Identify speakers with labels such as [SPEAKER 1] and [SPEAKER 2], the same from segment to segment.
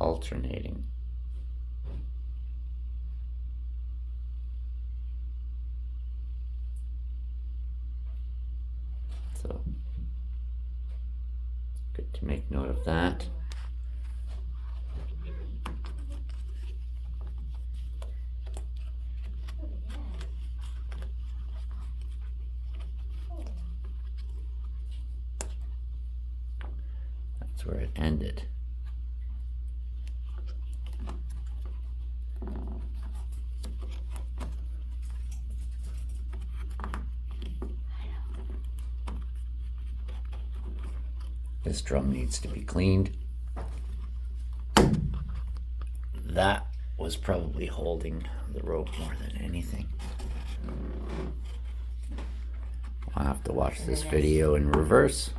[SPEAKER 1] alternating. So, good to make note of that. That's where it ended. This drum needs to be cleaned. That was probably holding the rope more than anything. I'll have to watch this video in reverse.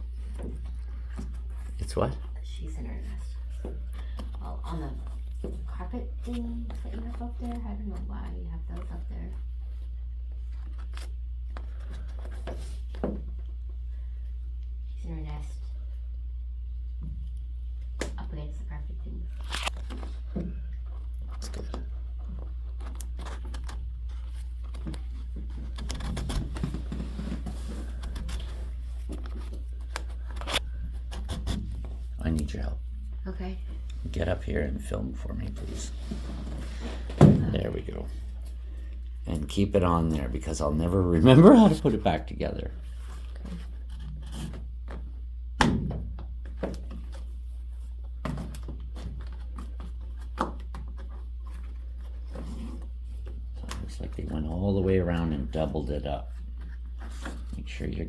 [SPEAKER 1] It's what?
[SPEAKER 2] She's in her nest. Well, on the carpet thing that you have up there, I don't know why you have those up there. She's in her nest. Up against the carpet things.
[SPEAKER 1] That's good. I need your help.
[SPEAKER 2] Okay.
[SPEAKER 1] Get up here and film for me, please. There we go. And keep it on there because I'll never remember how to put it back together. Looks like they went all the way around and doubled it up. Make sure you're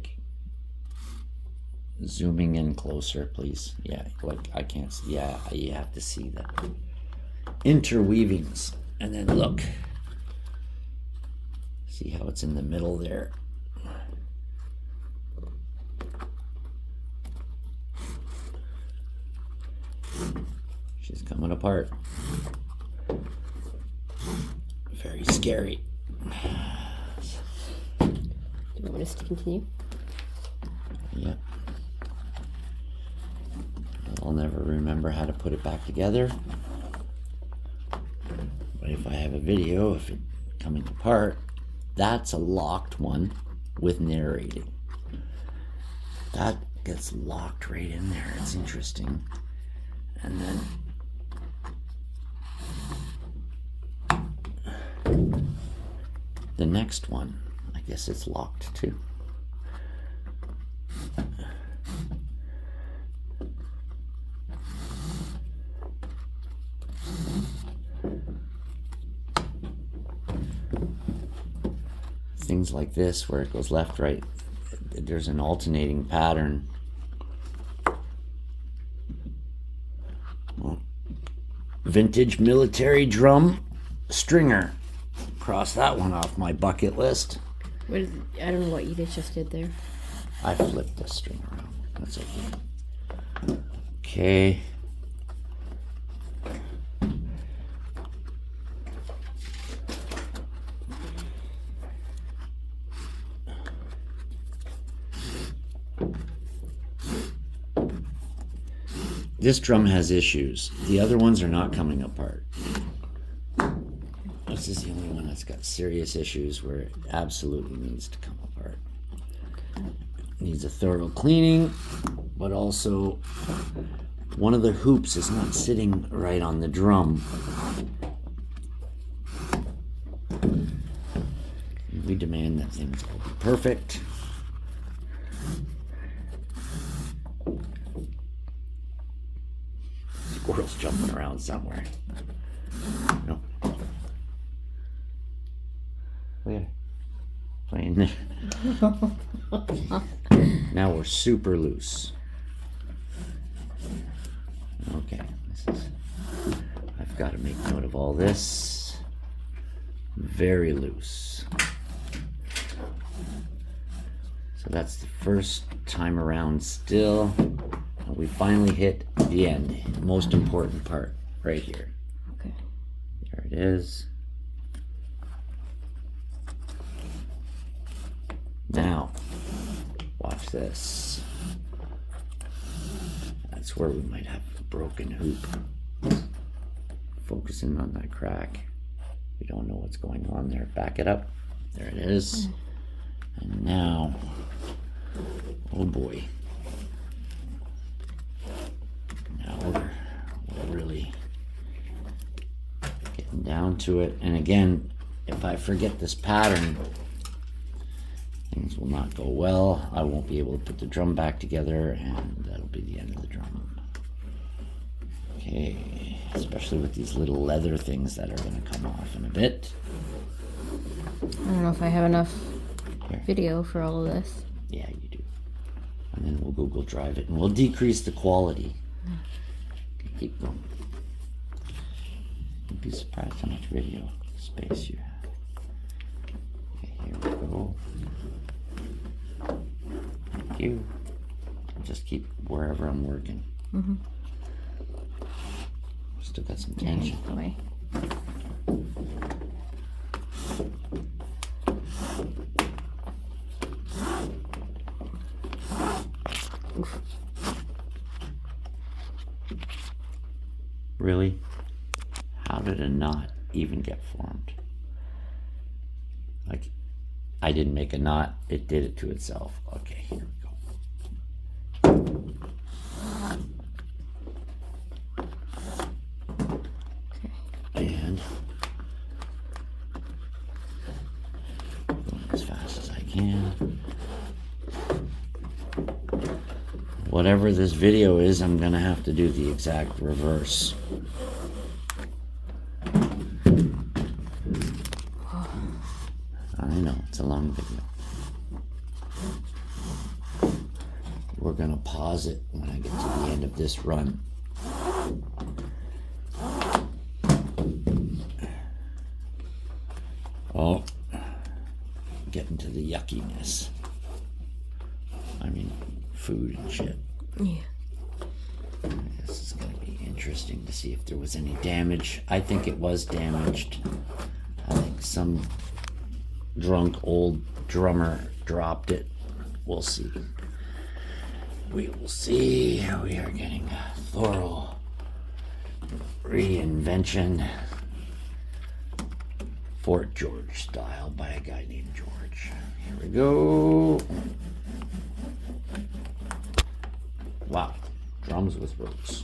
[SPEAKER 1] zooming in closer, please. Yeah, like I can't see. Yeah, you have to see the interweavings. And then look. See how it's in the middle there? She's coming apart. Very scary.
[SPEAKER 2] Do you want us to continue?
[SPEAKER 1] Yep. I'll never remember how to put it back together. But if I have a video of it coming apart, that's a locked one with narrating. That gets locked right in there. It's interesting. And then the next one, I guess it's locked too. Things like this where it goes left, right, there's an alternating pattern. Well, vintage military drum stringer. Cross that one off my bucket list.
[SPEAKER 2] I don't know what you just did there.
[SPEAKER 1] I flipped the string around. That's okay. Okay. This drum has issues. The other ones are not coming apart. This is the only one that's got serious issues where it absolutely needs to come apart. It needs a thorough cleaning, but also one of the hoops is not sitting right on the drum. We demand that things will be perfect. Squirrel's jumping around somewhere. No. Look at it. Playing there. Now we're super loose. Okay. I've got to make note of all this. Very loose. So that's the first time around still. We finally hit the end. Most important part right here.
[SPEAKER 2] Okay.
[SPEAKER 1] There it is. Now, watch this. That's where we might have a broken hoop. focus in on that crack. We don't know what's going on there. Back it up. There it is. And now, oh boy. Now we're really getting down to it. And again, if I forget this pattern, things will not go well. I won't be able to put the drum back together, and that'll be the end of the drum. Okay, especially with these little leather things that are going to come off in a bit.
[SPEAKER 2] I don't know if I have enough
[SPEAKER 1] Here.
[SPEAKER 2] video for all of this.
[SPEAKER 1] Yeah, you do. And then we'll Google Drive it, and we'll decrease the quality. Okay, keep going. You'd be surprised how much video space you have. Okay, here we go. Thank you. I'll just keep wherever I'm working.
[SPEAKER 2] Mm-hmm.
[SPEAKER 1] Still got some tension.
[SPEAKER 2] Away.
[SPEAKER 1] Really? How did a knot even get formed? Like, I didn't make a knot, it did it to itself. Okay, here we go. And going as fast as I can. Whatever this video is, I'm gonna have to do the exact reverse. I know, it's a long video. We're gonna pause it when I get to the end of this run. Oh, getting to the yuckiness. I mean, food and shit.
[SPEAKER 2] Yeah.
[SPEAKER 1] This is going to be interesting to see if there was any damage. I think it was damaged. I think some drunk old drummer dropped it. We'll see. We will see. We are getting a thorough reinvention. Fort George style by a guy named George. Here we go. Wow. Drums with ropes.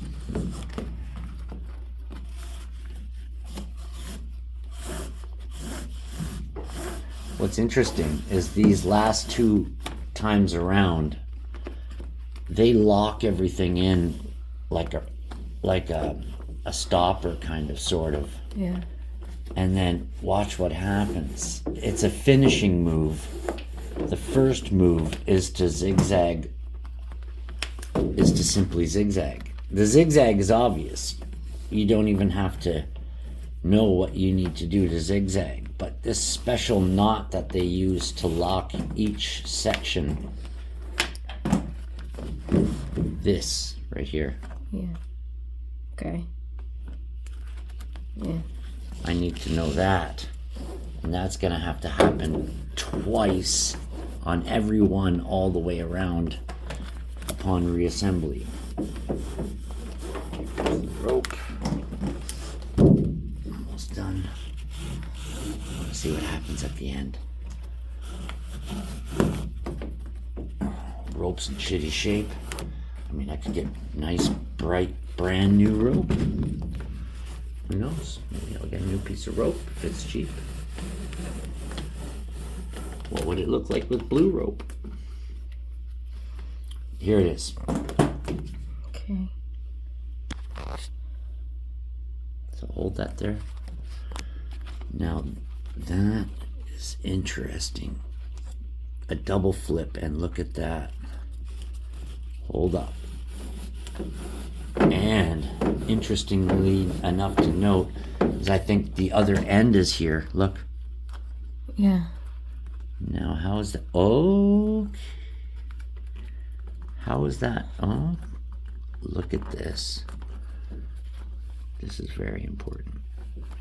[SPEAKER 1] What's interesting is these last two times around, they lock everything in like a stopper kind of, sort of.
[SPEAKER 2] Yeah.
[SPEAKER 1] And then watch what happens. It's a finishing move. The first move is to zigzag, is to simply zigzag. The zigzag is obvious. You don't even have to know what you need to do to zigzag. But this special knot that they use to lock each section, this right here.
[SPEAKER 2] Yeah. Okay. Yeah.
[SPEAKER 1] I need to know that. And that's going to have to happen twice on every one all the way around upon reassembly. Here's the rope. Almost done. Let's see what happens at the end. Rope's in shitty shape. I mean, I could get nice, bright, brand new rope. Who knows? Maybe I'll get a new piece of rope if it's cheap. What would it look like with blue rope? Here it is.
[SPEAKER 2] Okay.
[SPEAKER 1] So hold that there. Now that is interesting. A double flip, and look at that. Hold up. And interestingly enough to note is I think the other end is here. Look.
[SPEAKER 2] Yeah.
[SPEAKER 1] Now how is that? Oh, how is that? Oh, look at this. This is very important.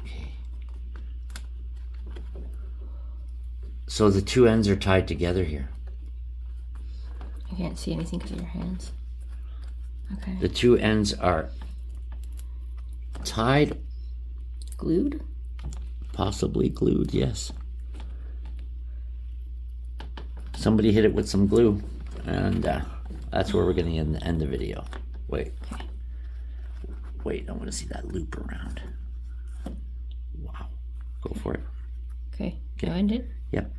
[SPEAKER 1] Okay. So the two ends are tied together here.
[SPEAKER 2] I can't see anything because of your hands. Okay.
[SPEAKER 1] The two ends are tied
[SPEAKER 3] Glued?
[SPEAKER 1] Possibly glued, yes. Somebody hit it with some glue, and that's where we're going to end the video. Wait, I want to see that loop around. Wow, go for it.
[SPEAKER 3] Okay, do I end it?
[SPEAKER 1] Yep.